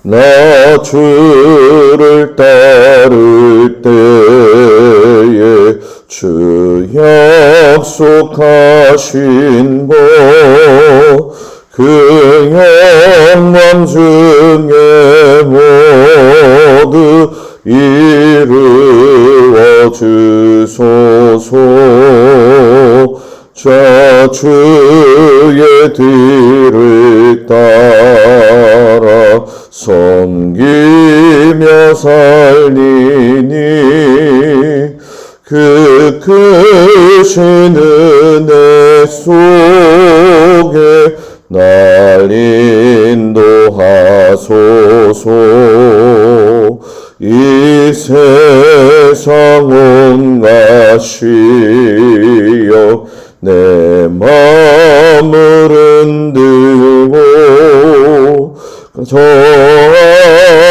나 주를 따를 때에 주 약속하신 것 그 영광 중에 모두 이루어 주소서. 자 주의 뒤를 따라 섬기며 살리니 그 크신 은혜 속에 날 인도하소서. 이 세상 온갖 시여 내 마음을 흔들고 저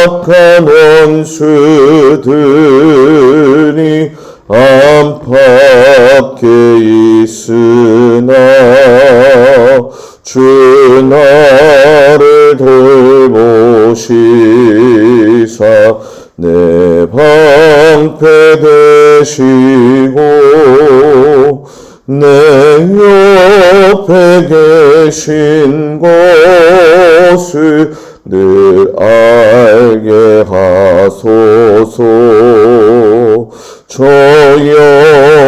악한 원수들이 안팎에 있으나 주 나를 돌보시사 내 방패 되시고 내 옆에 계신 것을 늘 알게 하소서. 저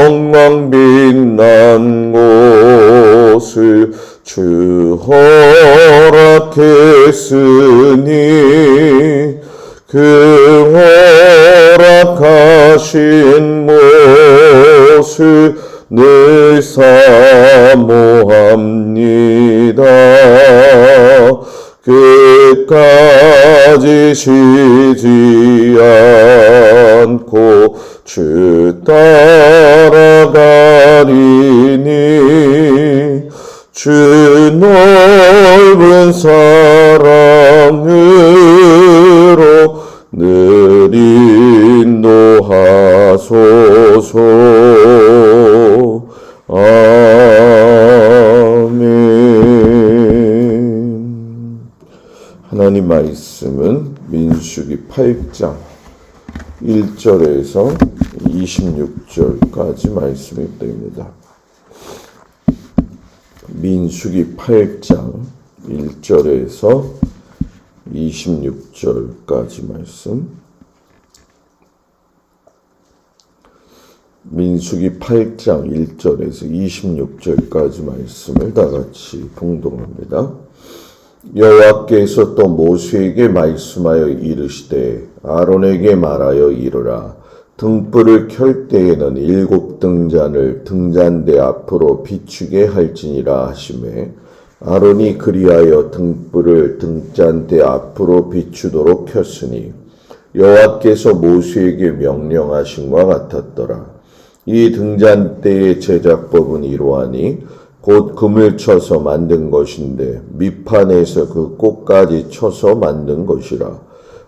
영광 빛난 곳을 주 허락했으니 그 허락하신 곳을 늘 사모합니다. 끝까지 쉬지 않고 주 따라가리니 주 넓은 사랑으로 늘 인도하소서. 아멘. 하나님 말씀은 민수기 8장 1절에서 26절까지 말씀이 됩니다. 민수기 8장 1절에서 26절까지 말씀. 민수기 8장 1절에서 26절까지 말씀을 다 같이 봉독합니다. 여호와께서 또 모세에게 말씀하여 이르시되 아론에게 말하여 이르라. 등불을 켤 때에는 7 등잔을 등잔대 앞으로 비추게 할지니라 하시매 아론이 그리하여 등불을 등잔대 앞으로 비추도록 켰으니 여호와께서 모세에게 명령하신 것 같았더라. 이 등잔대의 제작법은 이러하니 곧 금을 쳐서 만든 것인데 밑판에서 그 꽃까지 쳐서 만든 것이라.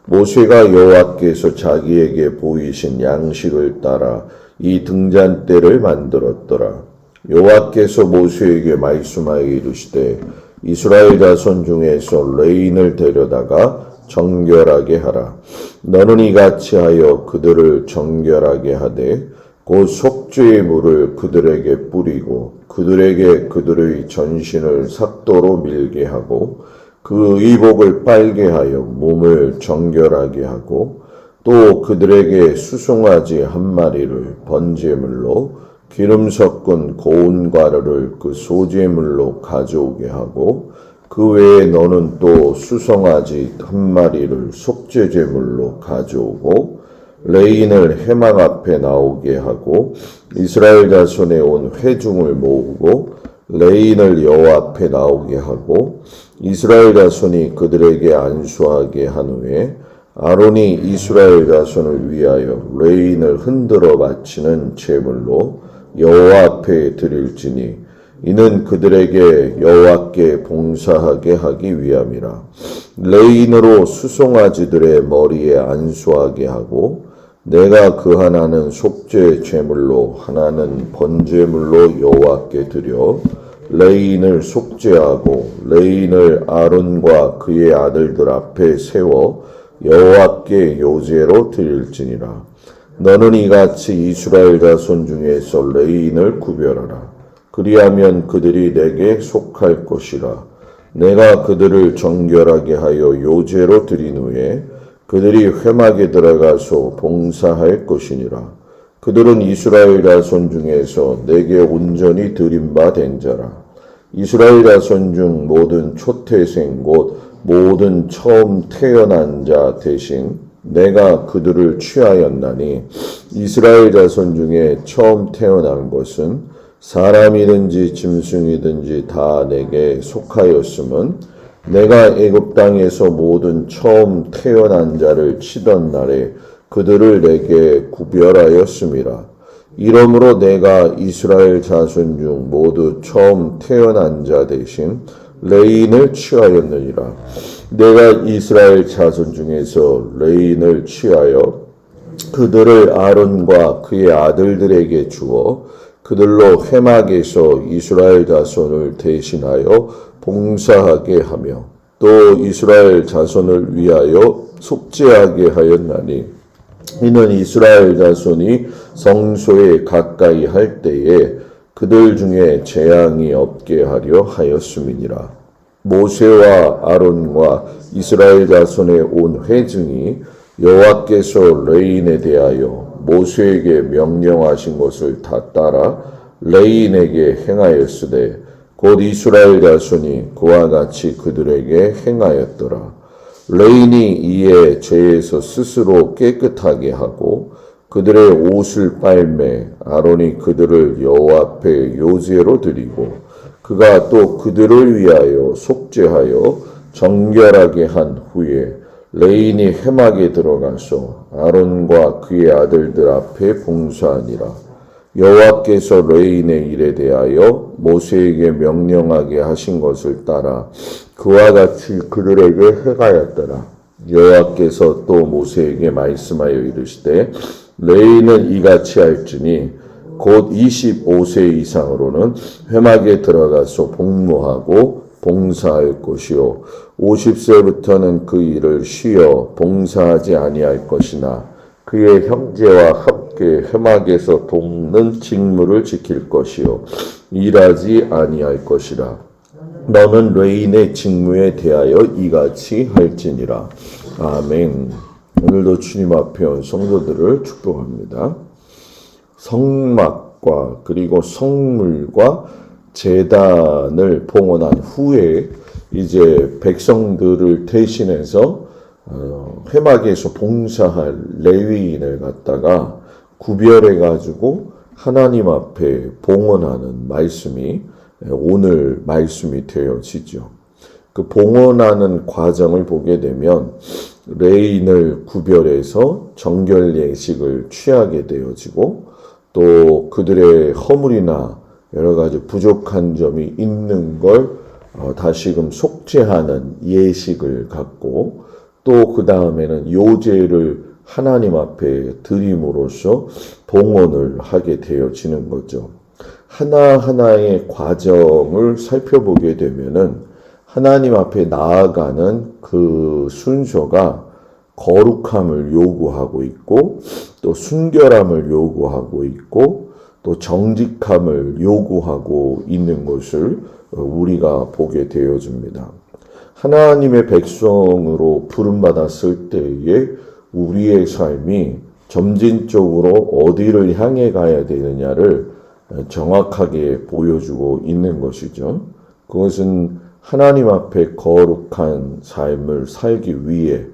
모세가 여호와께서 자기에게 보이신 양식을 따라 이 등잔대를 만들었더라. 여호와께서 모세에게 말씀하여 이르시되 이스라엘 자손 중에서 레인을 데려다가 정결하게 하라. 너는 이같이 하여 그들을 정결하게 하되 곧 속죄의 물을 그들에게 뿌리고 그들에게 그들의 전신을 삭도로 밀게 하고 그 의복을 빨게 하여 몸을 정결하게 하고 또 그들에게 수송아지 1마리를 번제물로 기름 섞은 고운 가루를 그 소제물로 가져오게 하고 그 외에 너는 또 수송아지 1마리를 속죄제물로 가져오고 레인을 회막 앞에 나오게 하고 이스라엘 자손에 온 회중을 모으고 레인을 여호와 앞에 나오게 하고 이스라엘 자손이 그들에게 안수하게 한 후에 아론이 이스라엘 자손을 위하여 레인을 흔들어 바치는 제물로 여호와 앞에 드릴지니 이는 그들에게 여호와께 봉사하게 하기 위함이라. 레인으로 수송아지들의 머리에 안수하게 하고 내가 그 하나는 속죄 제물로 하나는 번제물로 여호와께 드려 레인을 속죄하고 레인을 아론과 그의 아들들 앞에 세워 여호와께 요제로 드릴지니라. 너는 이같이 이스라엘 자손 중에서 레인을 구별하라. 그리하면 그들이 내게 속할 것이라. 내가 그들을 정결하게 하여 요제로 드린 후에 그들이 회막에 들어가서 봉사할 것이니라. 그들은 이스라엘 자손 중에서 내게 온전히 드린 바 된 자라. 이스라엘 자손 중 모든 초태생 곧 모든 처음 태어난 자 대신 내가 그들을 취하였나니 이스라엘 자손 중에 처음 태어난 것은 사람이든지 짐승이든지 다 내게 속하였음은 내가 애굽 땅에서 모든 처음 태어난 자를 치던 날에 그들을 내게 구별하였음이라. 이러므로 내가 이스라엘 자손 중 모두 처음 태어난 자 대신 레인을 취하였느니라. 내가 이스라엘 자손 중에서 레인을 취하여 그들을 아론과 그의 아들들에게 주어 그들로 회막에서 이스라엘 자손을 대신하여 봉사하게 하며 또 이스라엘 자손을 위하여 속죄하게 하였나니 이는 이스라엘 자손이 성소에 가까이 할 때에 그들 중에 재앙이 없게 하려 하였음이니라. 모세와 아론과 이스라엘 자손의 온 회중이 여호와께서 레인에 대하여 모세에게 명령하신 것을 다 따라 레인에게 행하였으되 곧 이스라엘 자손이 그와 같이 그들에게 행하였더라. 레인이 이에 죄에서 스스로 깨끗하게 하고 그들의 옷을 빨매 아론이 그들을 여호와 앞에 요제로 드리고 그가 또 그들을 위하여 속죄하여 정결하게 한 후에 레인이 회막에 들어가서 아론과 그의 아들들 앞에 봉사하니라. 여호와께서 레인의 일에 대하여 모세에게 명령하게 하신 것을 따라 그와 같이 그들에게 행하였더라. 여호와께서 또 모세에게 말씀하여 이르시되 레인은 이같이 할지니 곧 25세 이상으로는 회막에 들어가서 복무하고 봉사할 것이요 50세부터는 그 일을 쉬어 봉사하지 아니할 것이나 그의 형제와 함께 회막에서 돕는 직무를 지킬 것이요 일하지 아니할 것이라. 너는 레인의 직무에 대하여 이같이 할지니라. 아멘. 오늘도 주님 앞에 온 성도들을 축복합니다. 성막과 그리고 성물과 제단을 봉헌한 후에 이제 백성들을 대신해서 회막에서 봉사할 레위인을 갖다가 구별해 가지고 하나님 앞에 봉헌하는 말씀이 오늘 말씀이 되어지죠. 그 봉헌하는 과정을 보게 되면 레인을 구별해서 정결 예식을 취하게 되어지고 또 그들의 허물이나 여러 가지 부족한 점이 있는 걸 다시금 속죄하는 예식을 갖고 또 그 다음에는 요제를 하나님 앞에 드림으로써 봉헌을 하게 되어지는 거죠. 하나하나의 과정을 살펴보게 되면은 하나님 앞에 나아가는 그 순서가 거룩함을 요구하고 있고 또 순결함을 요구하고 있고 또 정직함을 요구하고 있는 것을 우리가 보게 되어집니다. 하나님의 백성으로 부름받았을 때에 우리의 삶이 점진적으로 어디를 향해 가야 되느냐를 정확하게 보여주고 있는 것이죠. 그것은 하나님 앞에 거룩한 삶을 살기 위해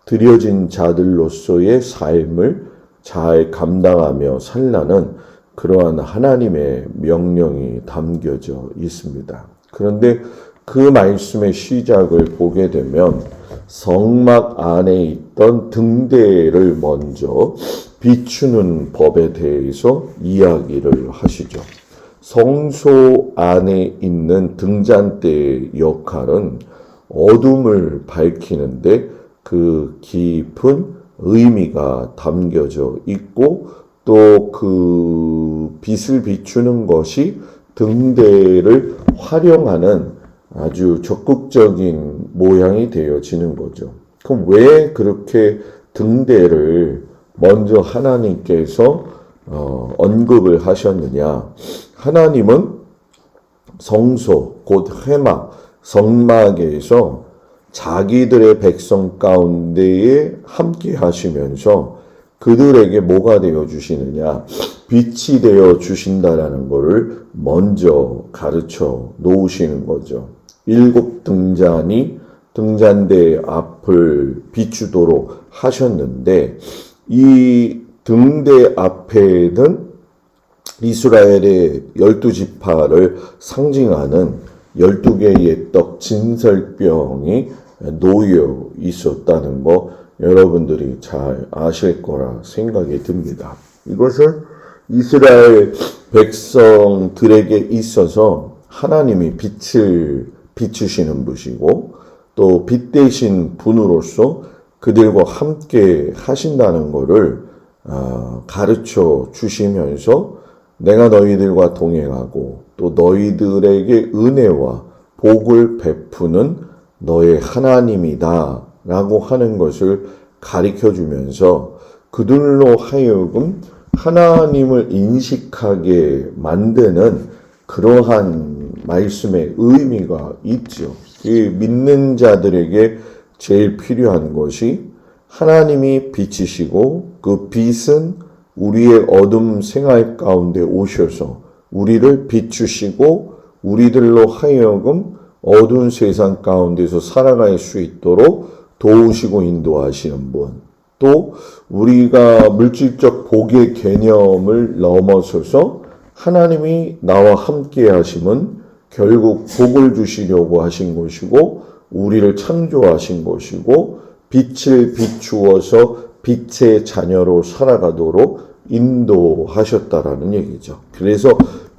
드려진 자들로서의 삶을 잘 감당하며 살라는 그러한 하나님의 명령이 담겨져 있습니다. 그런데 그 말씀의 시작을 보게 되면 성막 안에 있던 등대를 먼저 비추는 법에 대해서 이야기를 하시죠. 성소 안에 있는 등잔대의 역할은 어둠을 밝히는데 그 깊은 의미가 담겨져 있고 또 그 빛을 비추는 것이 등대를 활용하는 아주 적극적인 모양이 되어지는 거죠. 그럼 왜 그렇게 등대를 먼저 하나님께서 언급을 하셨느냐? 하나님은 성소, 곧 회막, 성막에서 자기들의 백성 가운데에 함께 하시면서 그들에게 뭐가 되어 주시느냐? 빛이 되어 주신다라는 것을 먼저 가르쳐 놓으시는 거죠. 7 등잔이 등잔대 앞을 비추도록 하셨는데 이 등대 앞에는 이스라엘의 12지파를 상징하는 12개의 떡 진설병이 놓여 있었다는 거 여러분들이 잘 아실 거라 생각이 듭니다. 이것은 이스라엘 백성들에게 있어서 하나님이 빛을 비추시는 분이고 또 빛 대신 분으로서 그들과 함께 하신다는 것을 가르쳐 주시면서 내가 너희들과 동행하고 또 너희들에게 은혜와 복을 베푸는 너의 하나님이다 라고 하는 것을 가르쳐 주면서 그들로 하여금 하나님을 인식하게 만드는 그러한 말씀의 의미가 있죠. 이 믿는 자들에게 제일 필요한 것이 하나님이 빛이시고 그 빛은 우리의 어둠 생활 가운데 오셔서 우리를 비추시고 우리들로 하여금 어두운 세상 가운데서 살아갈 수 있도록 도우시고 인도하시는 분. 또 우리가 물질적 복의 개념을 넘어서서 하나님이 나와 함께 하심은 결국 복을 주시려고 하신 것이고 우리를 창조하신 것이고 빛을 비추어서 빛의 자녀로 살아가도록 인도하셨다라는 얘기죠. 그래서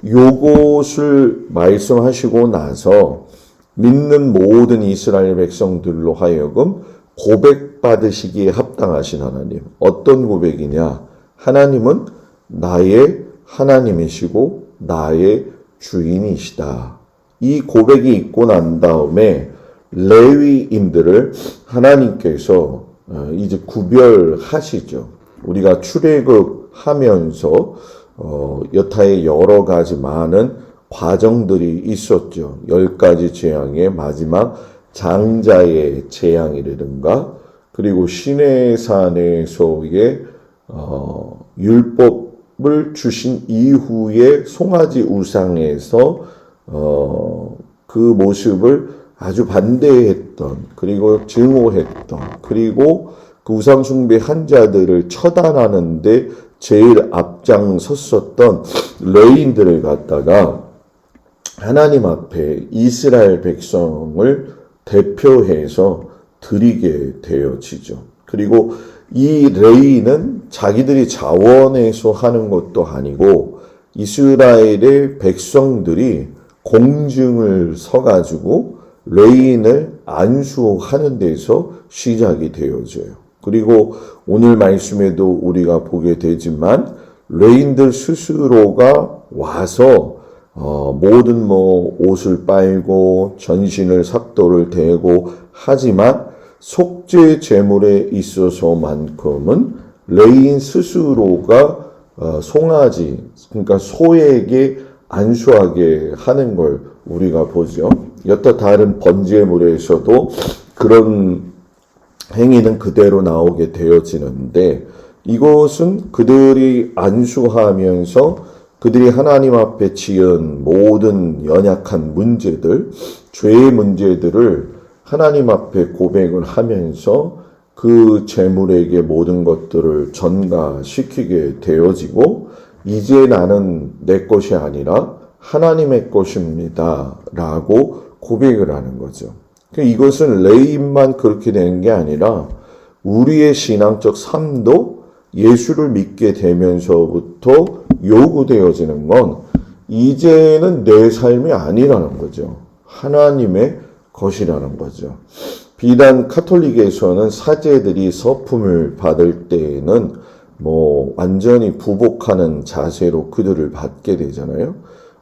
요것을 말씀하시고 나서 믿는 모든 이스라엘 백성들로 하여금 고백받으시기에 합당하신 하나님. 어떤 고백이냐? 하나님은 나의 하나님이시고 나의 주인이시다. 이 고백이 있고 난 다음에 레위인들을 하나님께서 이제 구별하시죠. 우리가 출애굽하면서 여타의 여러 가지 많은 과정들이 있었죠. 10가지 재앙의 마지막 장자의 재앙이라든가 그리고 시내산에서의 율법을 주신 이후에 송아지 우상에서 그 모습을 아주 반대했던 그리고 증오했던 그리고 그 우상숭배한 자들을 처단하는데 제일 앞장섰었던 레위인들을 갖다가 하나님 앞에 이스라엘 백성을 대표해서 드리게 되어지죠. 그리고 이 레위인은 자기들이 자원해서 하는 것도 아니고 이스라엘의 백성들이 공증을 서가지고 레위인을 안수하는 데서 시작이 되어져요. 그리고 오늘 말씀에도 우리가 보게 되지만 레위인들 스스로가 와서 모든 옷을 빨고 전신을 삭도를 대고 하지만 속죄 제물에 있어서만큼은 레위인 스스로가 송아지 그러니까 소에게 안수하게 하는 걸 우리가 보죠. 여타 다른 번제물에서도 그런 행위는 그대로 나오게 되어지는데 이것은 그들이 안수하면서 그들이 하나님 앞에 지은 모든 연약한 문제들, 죄의 문제들을 하나님 앞에 고백을 하면서 그 제물에게 모든 것들을 전가시키게 되어지고 이제 나는 내 것이 아니라 하나님의 것입니다 라고 고백을 하는 거죠. 이것은 레위인만 그렇게 되는 게 아니라 우리의 신앙적 삶도 예수를 믿게 되면서부터 요구되어지는 건 이제는 내 삶이 아니라는 거죠. 하나님의 것이라는 거죠. 비단 카톨릭에서는 사제들이 서품을 받을 때에는 완전히 부복하는 자세로 그들을 받게 되잖아요.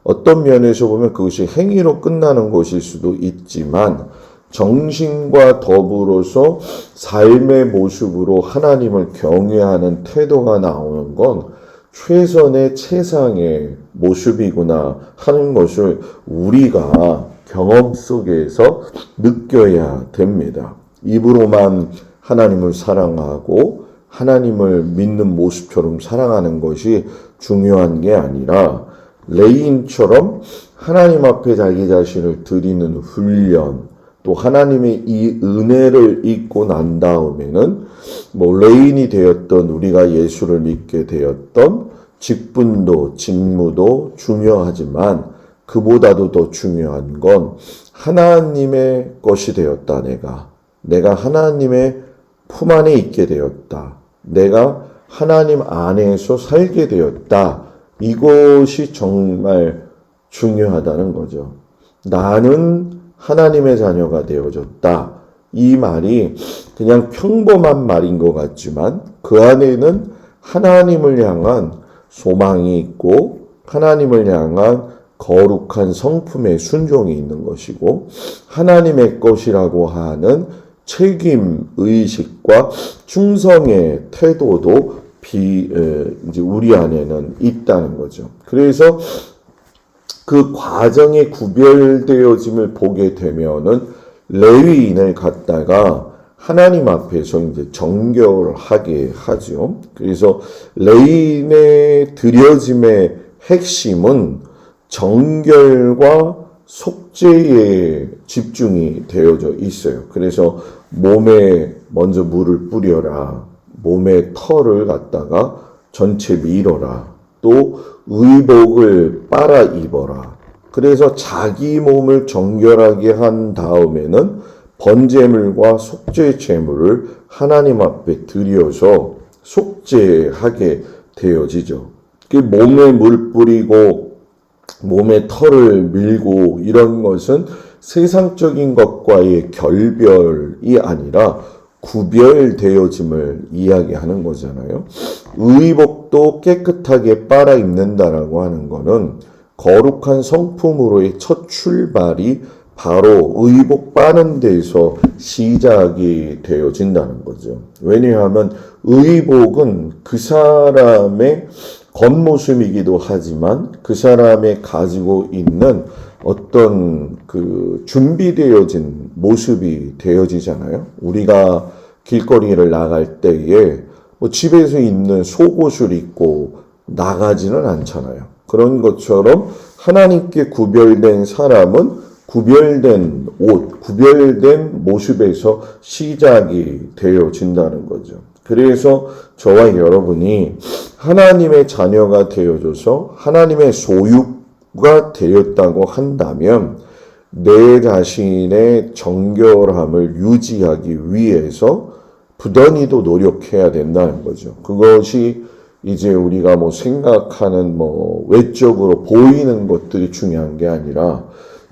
어떤 면에서 보면 그것이 행위로 끝나는 것일 수도 있지만 정신과 더불어서 삶의 모습으로 하나님을 경외하는 태도가 나오는 건 최선의 최상의 모습이구나 하는 것을 우리가 경험 속에서 느껴야 됩니다. 입으로만 하나님을 사랑하고 하나님을 믿는 모습처럼 사랑하는 것이 중요한 게 아니라 레인처럼 하나님 앞에 자기 자신을 드리는 훈련, 또 하나님의 이 은혜를 잊고 난 다음에는 뭐 레인이 되었던 우리가 예수를 믿게 되었던 직분도 직무도 중요하지만 그보다도 더 중요한 건 하나님의 것이 되었다. 내가 하나님의 품 안에 있게 되었다. 내가 하나님 안에서 살게 되었다. 이것이 정말 중요하다는 거죠. 나는 하나님의 자녀가 되어졌다. 이 말이 그냥 평범한 말인 것 같지만 그 안에는 하나님을 향한 소망이 있고 하나님을 향한 거룩한 성품의 순종이 있는 것이고 하나님의 것이라고 하는 책임 의식과 충성의 태도도 이제 우리 안에는 있다는 거죠. 그래서 그 과정의 구별되어짐을 보게 되면은 레위인을 갖다가 하나님 앞에서 이제 정결하게 하죠. 그래서 레위인의 드려짐의 핵심은 정결과 속죄에 집중이 되어져 있어요. 그래서 몸에 먼저 물을 뿌려라. 몸에 털을 갖다가 전체 밀어라. 또 의복을 빨아 입어라. 그래서 자기 몸을 정결하게 한 다음에는 번제물과 속죄 제물을 하나님 앞에 드려서 속죄하게 되어지죠. 몸에 물 뿌리고 몸에 털을 밀고 이런 것은 세상적인 것과의 결별이 아니라 구별되어짐을 이야기하는 거잖아요. 의복도 깨끗하게 빨아 입는다라고 하는 거는 거룩한 성품으로의 첫 출발이 바로 의복 빠는 데서 시작이 되어진다는 거죠. 왜냐하면 의복은 그 사람의 겉모습이기도 하지만 그 사람이 가지고 있는 어떤 그 준비되어진 모습이 되어지잖아요. 우리가 길거리를 나갈 때에 뭐 집에서 입는 속옷을 입고 나가지는 않잖아요. 그런 것처럼 하나님께 구별된 사람은 구별된 옷, 구별된 모습에서 시작이 되어진다는 거죠. 그래서 저와 여러분이 하나님의 자녀가 되어져서 하나님의 소유가 되었다고 한다면 내 자신의 정결함을 유지하기 위해서 부단히도 노력해야 된다는 거죠. 그것이 이제 우리가 뭐 생각하는 뭐 외적으로 보이는 것들이 중요한 게 아니라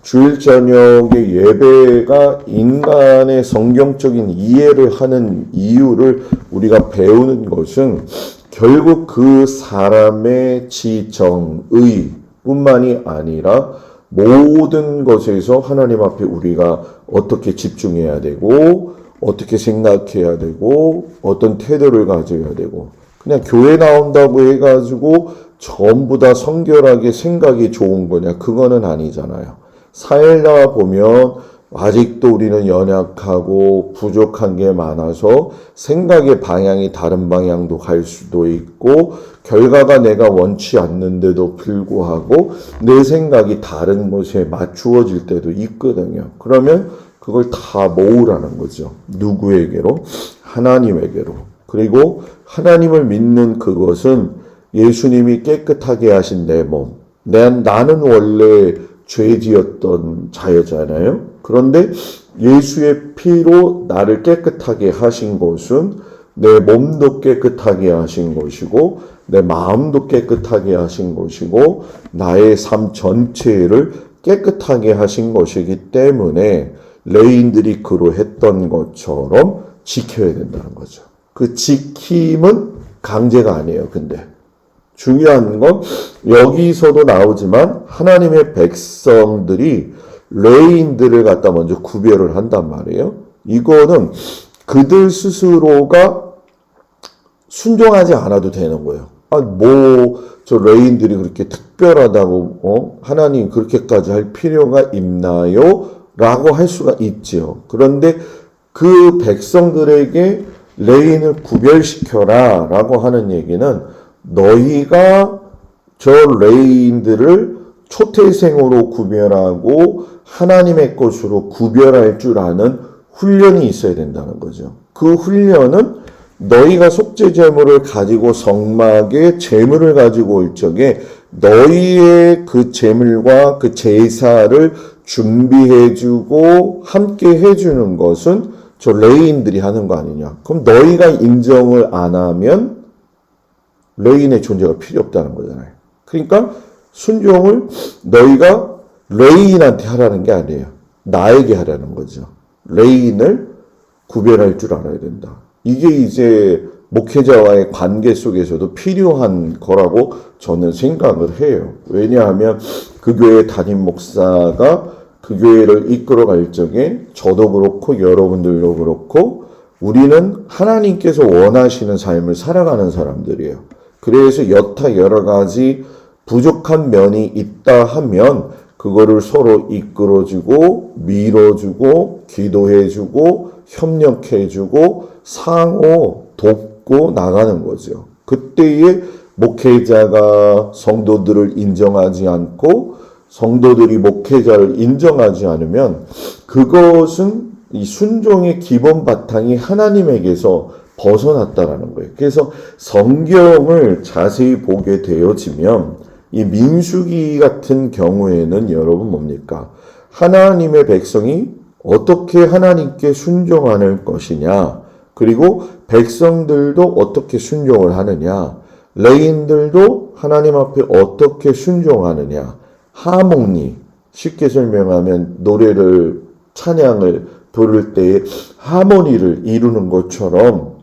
주일 저녁의 예배가 인간의 성경적인 이해를 하는 이유를 우리가 배우는 것은 결국 그 사람의 지정의 뿐만이 아니라 모든 것에서 하나님 앞에 우리가 어떻게 집중해야 되고 어떻게 생각해야 되고 어떤 태도를 가져야 되고 그냥 교회 나온다고 해가지고 전부 다 성결하게 생각이 좋은 거냐 그거는 아니잖아요. 살다 보면 아직도 우리는 연약하고 부족한 게 많아서 생각의 방향이 다른 방향도 갈 수도 있고 결과가 내가 원치 않는데도 불구하고 내 생각이 다른 것에 맞추어질 때도 있거든요. 그러면 그걸 다 모으라는 거죠. 누구에게로? 하나님에게로. 그리고 하나님을 믿는 그것은 예수님이 깨끗하게 하신 내 몸. 나는 원래 죄지었던 자였잖아요. 그런데 예수의 피로 나를 깨끗하게 하신 것은 내 몸도 깨끗하게 하신 것이고 내 마음도 깨끗하게 하신 것이고 나의 삶 전체를 깨끗하게 하신 것이기 때문에 레인들이 그러했던 것처럼 지켜야 된다는 거죠. 그 지킴은 강제가 아니에요. 근데 중요한 건 여기서도 나오지만 하나님의 백성들이 레인들을 갖다 먼저 구별을 한단 말이에요. 이거는 그들 스스로가 순종하지 않아도 되는 거예요. 저 레인들이 그렇게 특별하다고, 하나님 그렇게까지 할 필요가 있나요? 라고 할 수가 있지요. 그런데 그 백성들에게 레인을 구별시켜라 라고 하는 얘기는 너희가 저 레인들을 초태생으로 구별하고 하나님의 것으로 구별할 줄 아는 훈련이 있어야 된다는 거죠. 그 훈련은 너희가 속죄 제물을 가지고 성막에 제물을 가지고 올 적에 너희의 그 제물과 그 제사를 준비해주고 함께 해주는 것은 저 레인들이 하는 거 아니냐. 그럼 너희가 인정을 안 하면 레인의 존재가 필요 없다는 거잖아요. 그러니까 순종을 너희가 레인한테 하라는 게 아니에요. 나에게 하라는 거죠. 레인을 구별할 줄 알아야 된다. 이게 이제 목회자와의 관계 속에서도 필요한 거라고 저는 생각을 해요. 왜냐하면 그 교회 담임 목사가 그 교회를 이끌어갈 적에 저도 그렇고 여러분들도 그렇고 우리는 하나님께서 원하시는 삶을 살아가는 사람들이에요. 그래서 여타 여러 가지 부족한 면이 있다 하면 그거를 서로 이끌어주고 밀어주고 기도해주고 협력해주고 상호 돕고 나가는 거죠. 그때에 목회자가 성도들을 인정하지 않고 성도들이 목회자를 인정하지 않으면 그것은 이 순종의 기본 바탕이 하나님에게서 벗어났다라는 거예요. 그래서 성경을 자세히 보게 되어지면 이 민수기 같은 경우에는 여러분 뭡니까? 하나님의 백성이 어떻게 하나님께 순종할 것이냐, 그리고 백성들도 어떻게 순종을 하느냐, 레인들도 하나님 앞에 어떻게 순종하느냐, 하모니, 쉽게 설명하면 노래를, 찬양을 부를 때에 하모니를 이루는 것처럼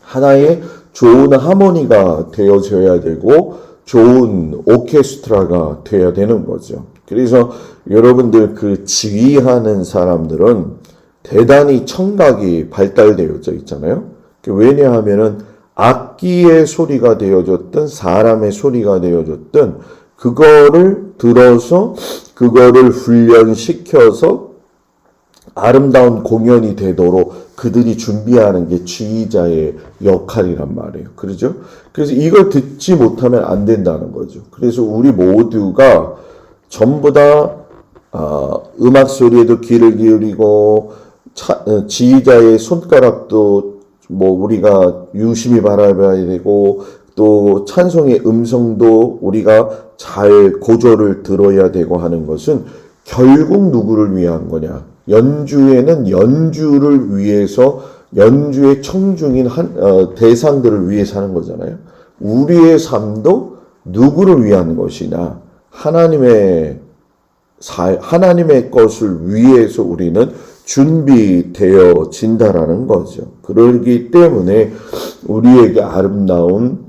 하나의 좋은 하모니가 되어져야 되고 좋은 오케스트라가 되어야 되는 거죠. 그래서 여러분들 그 지휘하는 사람들은 대단히 청각이 발달되어져 있잖아요. 왜냐하면은 악기의 소리가 되어졌든 사람의 소리가 되어졌든 그거를 들어서 그거를 훈련시켜서 아름다운 공연이 되도록 그들이 준비하는 게 지휘자의 역할이란 말이에요. 그렇죠? 그래서 이걸 듣지 못하면 안 된다는 거죠. 그래서 우리 모두가 전부 다 음악 소리에도 귀를 기울이고 지휘자의 손가락도 우리가 유심히 바라봐야 되고 또 찬송의 음성도 우리가 잘 고조를 들어야 되고 하는 것은 결국 누구를 위한 거냐? 연주에는 연주를 위해서 연주의 청중인 대상들을 위해서 하는 거잖아요. 우리의 삶도 누구를 위한 것이냐? 하나님의 것을 위해서 우리는 준비되어진다라는 거죠. 그러기 때문에 우리에게 아름다운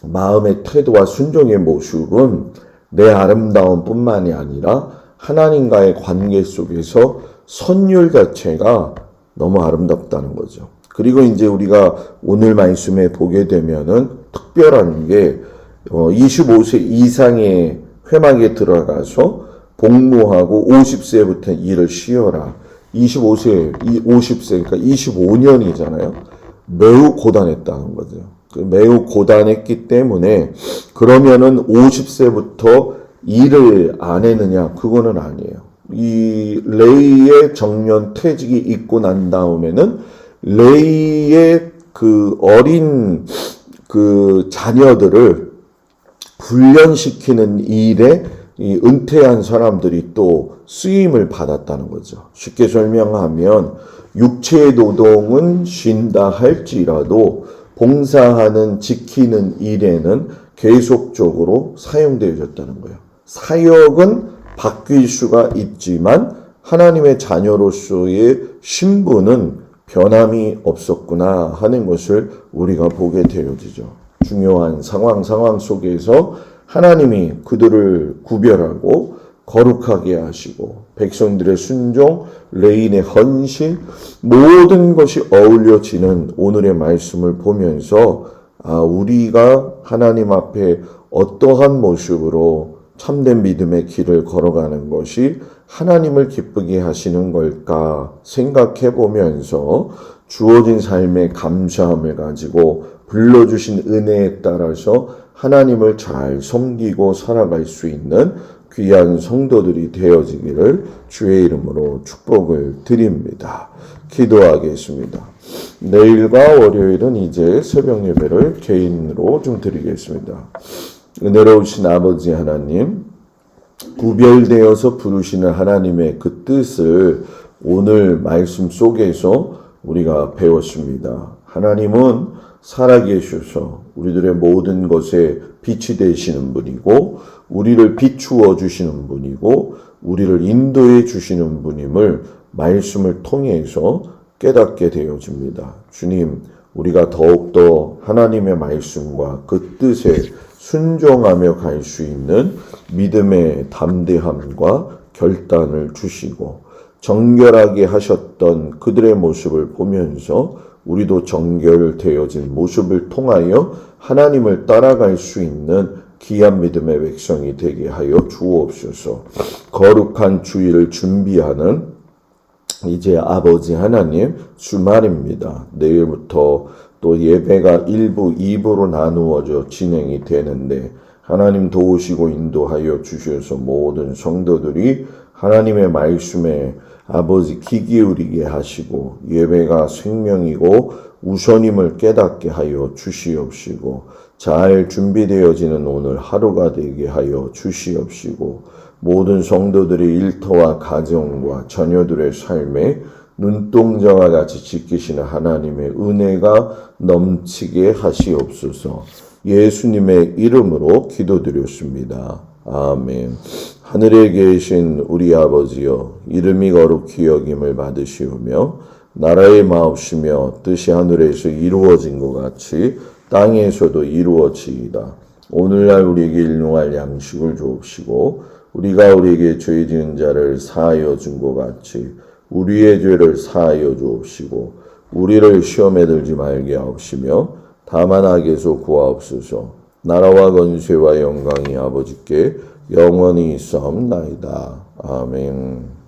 마음의 태도와 순종의 모습은 내 아름다움 뿐만이 아니라 하나님과의 관계 속에서 선율 자체가 너무 아름답다는 거죠. 그리고 이제 우리가 오늘 말씀에 보게 되면은 특별한 게 25세 이상의 회막에 들어가서 복무하고 50세부터 일을 쉬어라. 25세, 50세, 그러니까 25년이잖아요. 매우 고단했다는 거죠. 매우 고단했기 때문에 그러면은 50세부터 일을 안 했느냐? 그거는 아니에요. 이 레이의 정년 퇴직이 있고 난 다음에는 레이의 그 어린 그 자녀들을 훈련시키는 일에 이 은퇴한 사람들이 또 쓰임을 받았다는 거죠. 쉽게 설명하면 육체의 노동은 쉰다 할지라도 봉사하는 지키는 일에는 계속적으로 사용되어졌다는 거예요. 사역은 바뀔 수가 있지만 하나님의 자녀로서의 신분은 변함이 없었구나 하는 것을 우리가 보게 되어지죠. 중요한 상황 속에서 하나님이 그들을 구별하고 거룩하게 하시고 백성들의 순종, 레인의 헌신 모든 것이 어울려지는 오늘의 말씀을 보면서 우리가 하나님 앞에 어떠한 모습으로 참된 믿음의 길을 걸어가는 것이 하나님을 기쁘게 하시는 걸까 생각해 보면서 주어진 삶의 감사함을 가지고 불러주신 은혜에 따라서 하나님을 잘 섬기고 살아갈 수 있는 귀한 성도들이 되어지기를 주의 이름으로 축복을 드립니다. 기도하겠습니다. 내일과 월요일은 이제 새벽 예배를 개인으로 좀 드리겠습니다. 은혜로우신 아버지 하나님, 구별되어서 부르시는 하나님의 그 뜻을 오늘 말씀 속에서 우리가 배웠습니다. 하나님은 살아계셔서 우리들의 모든 것에 빛이 되시는 분이고 우리를 비추어 주시는 분이고 우리를 인도해 주시는 분임을 말씀을 통해서 깨닫게 되어집니다. 주님, 우리가 더욱더 하나님의 말씀과 그 뜻에 순종하며 갈 수 있는 믿음의 담대함과 결단을 주시고 정결하게 하셨던 그들의 모습을 보면서 우리도 정결되어진 모습을 통하여 하나님을 따라갈 수 있는 귀한 믿음의 백성이 되게 하여 주옵소서. 거룩한 주일을 준비하는 이제 아버지 하나님 주말입니다. 내일부터 또 예배가 1부, 2부로 나누어져 진행이 되는데 하나님 도우시고 인도하여 주셔서 모든 성도들이 하나님의 말씀에 아버지 귀 기울이게 하시고 예배가 생명이고 우선임을 깨닫게 하여 주시옵시고 잘 준비되어지는 오늘 하루가 되게 하여 주시옵시고 모든 성도들의 일터와 가정과 자녀들의 삶에 눈동자와 같이 지키시는 하나님의 은혜가 넘치게 하시옵소서. 예수님의 이름으로 기도드렸습니다. 아멘. 하늘에 계신 우리 아버지여, 이름이 거룩히 여김을 받으시오며 나라의 마옵시며 뜻이 하늘에서 이루어진 것 같이 땅에서도 이루어지이다. 오늘날 우리에게 일용할 양식을 주옵시고 우리가 우리에게 죄 지은 자를 사하여 준 것 같이 우리의 죄를 사하여 주옵시고 우리를 시험에 들지 말게 하옵시며 다만 악에서 구하옵소서. 나라와 권세와 영광이 아버지께 영원히 있사옵나이다. 아멘.